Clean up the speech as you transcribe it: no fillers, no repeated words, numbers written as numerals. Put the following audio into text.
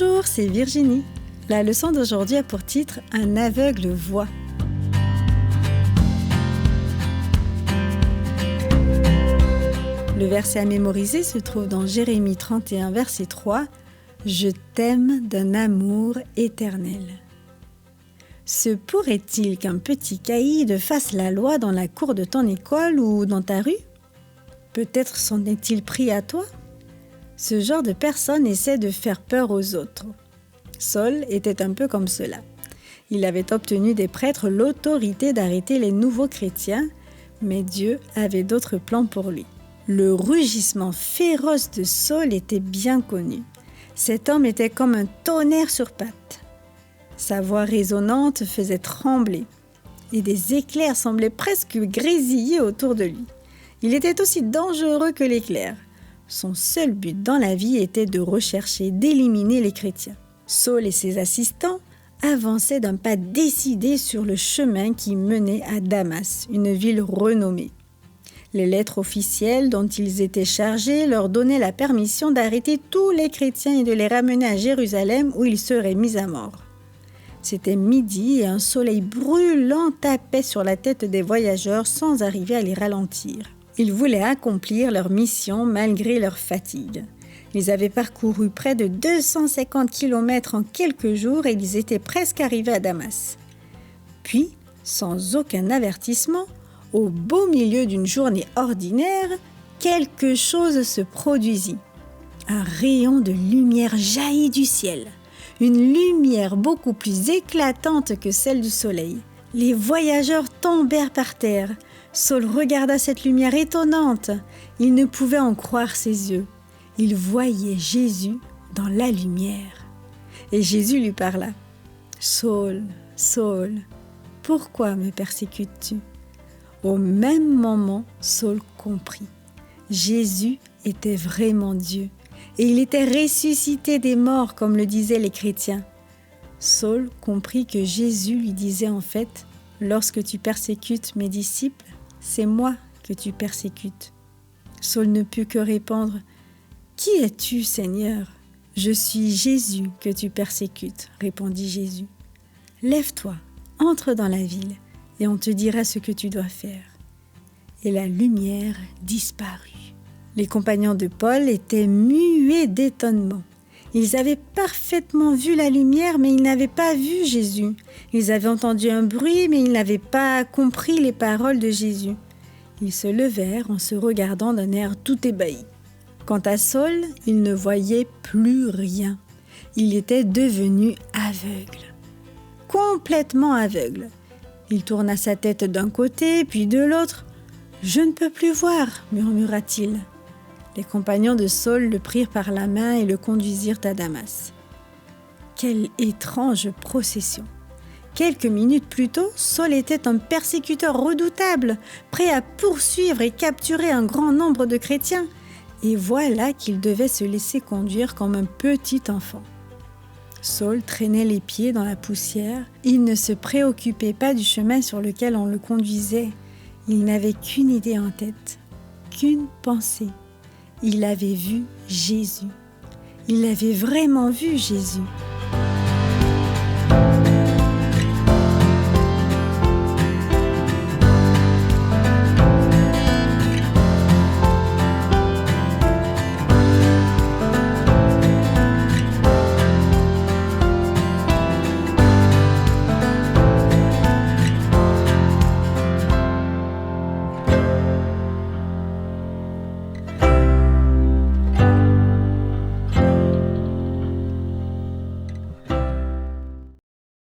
Bonjour, c'est Virginie. La leçon d'aujourd'hui a pour titre « Un aveugle voit ». Le verset à mémoriser se trouve dans Jérémie 31, verset 3 « Je t'aime d'un amour éternel ». Se pourrait-il qu'un petit caïd fasse la loi dans la cour de ton école ou dans ta rue? Peut-être s'en est-il pris à toi? Ce genre de personne essaie de faire peur aux autres. Saul était un peu comme cela. Il avait obtenu des prêtres l'autorité d'arrêter les nouveaux chrétiens, mais Dieu avait d'autres plans pour lui. Le rugissement féroce de Saul était bien connu. Cet homme était comme un tonnerre sur pattes. Sa voix résonnante faisait trembler et des éclairs semblaient presque grésiller autour de lui. Il était aussi dangereux que l'éclair. Son seul but dans la vie était de rechercher, d'éliminer les chrétiens. Saul et ses assistants avançaient d'un pas décidé sur le chemin qui menait à Damas, une ville renommée. Les lettres officielles dont ils étaient chargés leur donnaient la permission d'arrêter tous les chrétiens et de les ramener à Jérusalem où ils seraient mis à mort. C'était midi et un soleil brûlant tapait sur la tête des voyageurs sans arriver à les ralentir. Ils voulaient accomplir leur mission malgré leur fatigue. Ils avaient parcouru près de 250 km en quelques jours et ils étaient presque arrivés à Damas. Puis, sans aucun avertissement, au beau milieu d'une journée ordinaire, quelque chose se produisit. Un rayon de lumière jaillit du ciel, une lumière beaucoup plus éclatante que celle du soleil. Les voyageurs tombèrent par terre. Saul regarda cette lumière étonnante. Il ne pouvait en croire ses yeux. Il voyait Jésus dans la lumière. Et Jésus lui parla. « Saul, Saul, pourquoi me persécutes-tu » Au même moment, Saul comprit. Jésus était vraiment Dieu. Et il était ressuscité des morts, comme le disaient les chrétiens. Saul comprit que Jésus lui disait en fait « Lorsque tu persécutes mes disciples, c'est moi que tu persécutes. » Saul ne put que répondre « Qui es-tu, Seigneur ?»« Je suis Jésus que tu persécutes, » répondit Jésus. « Lève-toi, entre dans la ville, et on te dira ce que tu dois faire. » Et la lumière disparut. Les compagnons de Paul étaient muets d'étonnement. Ils avaient parfaitement vu la lumière, mais ils n'avaient pas vu Jésus. Ils avaient entendu un bruit, mais ils n'avaient pas compris les paroles de Jésus. Ils se levèrent en se regardant d'un air tout ébahi. Quant à Saul, il ne voyait plus rien. Il était devenu aveugle. Complètement aveugle. Il tourna sa tête d'un côté, puis de l'autre. « Je ne peux plus voir » murmura-t-il. Les compagnons de Saul le prirent par la main et le conduisirent à Damas. Quelle étrange procession! Quelques minutes plus tôt, Saul était un persécuteur redoutable, prêt à poursuivre et capturer un grand nombre de chrétiens. Et voilà qu'il devait se laisser conduire comme un petit enfant. Saul traînait les pieds dans la poussière. Il ne se préoccupait pas du chemin sur lequel on le conduisait. Il n'avait qu'une idée en tête, qu'une pensée. Il avait vu Jésus. Il avait vraiment vu Jésus.